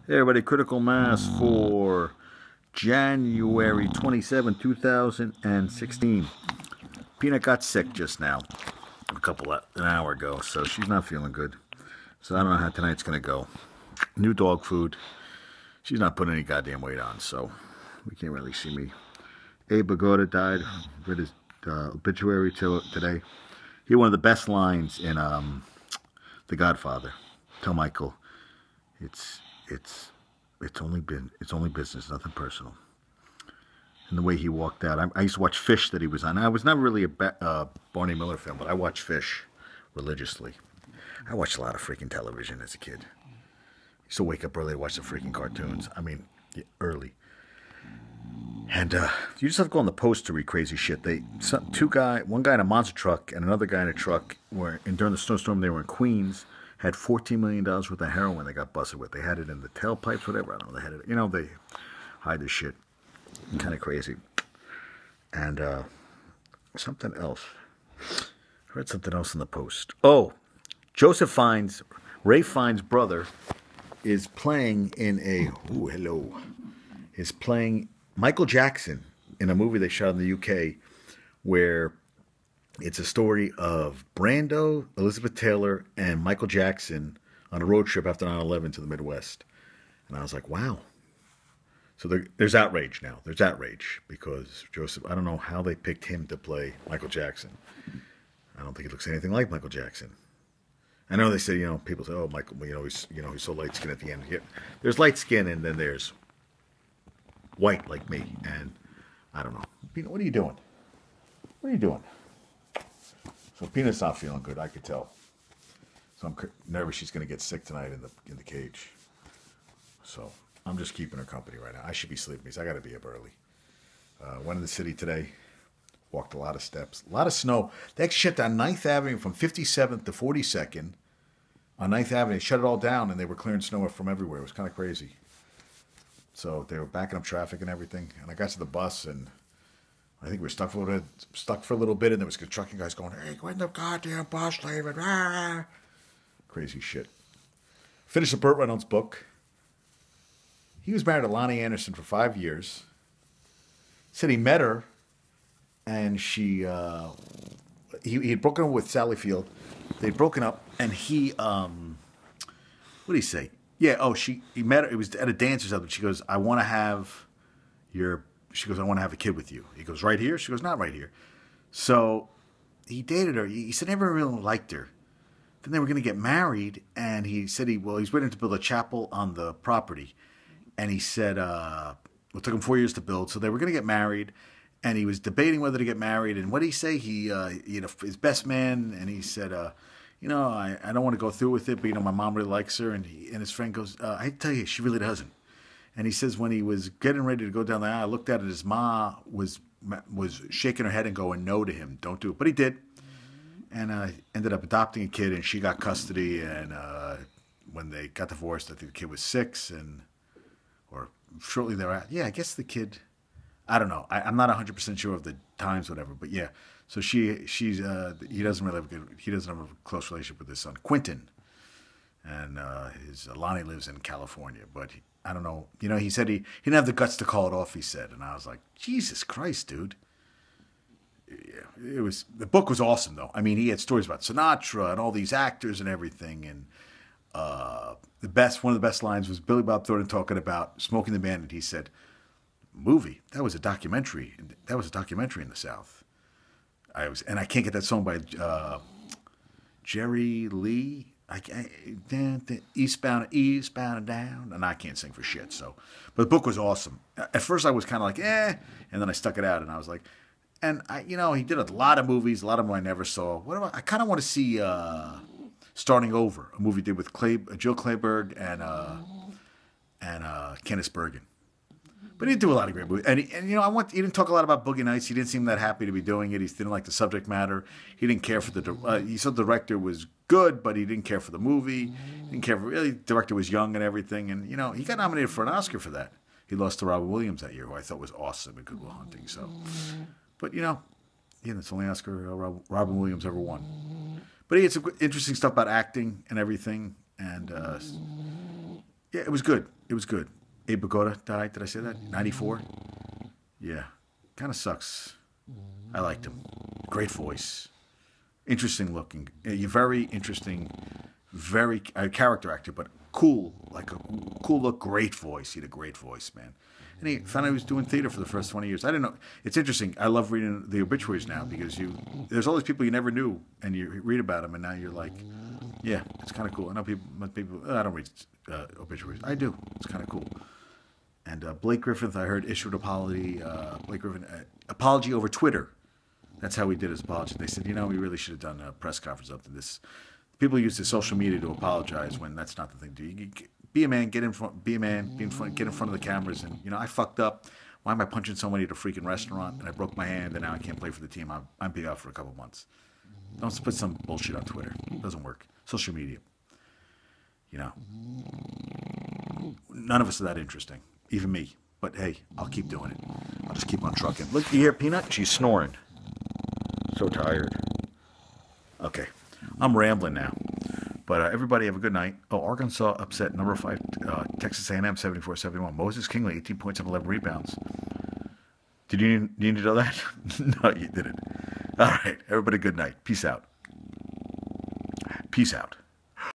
Hey everybody, Critical Mass for January 27, 2016. Peanut got sick just now, an hour ago, so she's not feeling good. So I don't know how tonight's going to go. New dog food. She's not putting any goddamn weight on, so we can't really see me. Abe Pagoda died. Read his obituary today. He had one of the best lines in The Godfather. Tell Michael, it's only business, nothing personal. And the way he walked out, I used to watch Fish that he was on. I was not really a Barney Miller fan, but I watched Fish religiously. I watched a lot of freaking television as a kid. I used to wake up early to watch the freaking cartoons. I mean, early. And you just have to go on the post to read crazy shit. One guy in a monster truck and another guy in a truck and during the snowstorm they were in Queens, had $14 million worth of heroin they got busted with. They had it in the tailpipes, whatever. I don't know. They had it. They hide this shit. Kind of crazy. And something else. I read something else in the post. Oh, Ray Fiennes' brother, is playing is playing Michael Jackson in a movie they shot in the UK where it's a story of Brando, Elizabeth Taylor, and Michael Jackson on a road trip after 9/11 to the Midwest. And I was like, wow. So there's outrage now. There's outrage because I don't know how they picked him to play Michael Jackson. I don't think he looks anything like Michael Jackson. I know they say, people say, oh, Michael, he's so light skinned at the end. Yeah, there's light skin and then there's white like me. And I don't know. Peanut, what are you doing? What are you doing? So Peanut's not feeling good, I could tell. So I'm nervous she's going to get sick tonight in the cage. So I'm just keeping her company right now. I should be sleeping because I got to be up early. Went in the city today. Walked a lot of steps. A lot of snow. They actually shut down 9th Avenue from 57th to 42nd. On 9th Avenue, they shut it all down and they were clearing snow from everywhere. It was kind of crazy. So they were backing up traffic and everything. And I got to the bus and I think we were stuck for a little bit, and there was trucking guys going, "Hey, when the goddamn bus leaving?" Ah! Crazy shit. Finished the Burt Reynolds book. He was married to Lonnie Anderson for 5 years. Said he met her, and he had broken up with Sally Field. They'd broken up, and what did he say? Yeah, he met her. It was at a dance or something. She goes, I want to have a kid with you. He goes, right here? She goes, not right here. So he dated her. He said never really liked her. Then they were going to get married, and he said he's waiting to build a chapel on the property. And he said, it took him 4 years to build. So they were going to get married, and he was debating whether to get married. And what did he say? His best man, and he said, I don't want to go through with it, but my mom really likes her. And his friend goes, I tell you, she really doesn't. And he says when he was getting ready to go down the aisle, I looked at it. His ma was shaking her head and going no to him. Don't do it. But he did. And ended up adopting a kid, and she got custody. And when they got divorced, I think the kid was 6, or shortly thereafter. Yeah, I guess the kid. I don't know. I'm not 100% sure of the times, whatever. But yeah. So he doesn't have a close relationship with his son Quentin, and Lonnie lives in California, but. I don't know. He said he didn't have the guts to call it off, he said. And I was like, Jesus Christ, dude. Yeah, the book was awesome, though. I mean, he had stories about Sinatra and all these actors and everything. And one of the best lines was Billy Bob Thornton talking about Smoking the Bandit. He said, movie, that was a documentary. That was a documentary in the South. And I can't get that song by Jerry Lee. Eastbound and down, and I can't sing for shit. But the book was awesome. At first, I was kind of like, and then I stuck it out, and I was like, he did a lot of movies, a lot of them I never saw. I kind of want to see Starting Over, a movie he did with Jill Clayburgh and Kenneth Bergen. But he did do a lot of great movies. And he didn't talk a lot about Boogie Nights. He didn't seem that happy to be doing it. He didn't like the subject matter. He didn't care for he said the director was good, but he didn't care for the movie. He didn't care for the director was young and everything. And, he got nominated for an Oscar for that. He lost to Robin Williams that year, who I thought was awesome in Good Will Hunting. So, but, that's the only Oscar Robin Williams ever won. But he had some interesting stuff about acting and everything. And, yeah, it was good. It was good. Abe Vigoda died. Did I say that? 94? Yeah. Kind of sucks. I liked him. Great voice. Interesting looking. You're very interesting, very character actor, but cool. Like a cool look, great voice. He had a great voice, man. And he found out he was doing theater for the first 20 years. I didn't know. It's interesting. I love reading the obituaries now because there's all these people you never knew, and you read about them, and now you're like, yeah, it's kind of cool. I know people. I don't read obituaries. I do. It's kind of cool. And Blake Griffin, I heard, issued an apology. Blake Griffin, apology over Twitter. That's how he did his apology. They said, we really should have done a press conference up to this. People use the social media to apologize when that's not the thing to do. Be a man, get in front, get in front of the cameras, and I fucked up. Why am I punching somebody at a freaking restaurant? And I broke my hand, and now I can't play for the team. I'm being out for a couple months. Don't put some bullshit on Twitter. It doesn't work. Social media. None of us are that interesting. Even me. But hey, I'll keep doing it. I'll just keep on trucking. Look, you hear Peanut? She's snoring. So tired. Okay. I'm rambling now. But everybody have a good night. Oh, Arkansas upset number 5 Texas A&M 74-71. Moses Kingley 18 points and 11 rebounds. Did you need to know that? No, you didn't. All right. Everybody good night. Peace out. Peace out.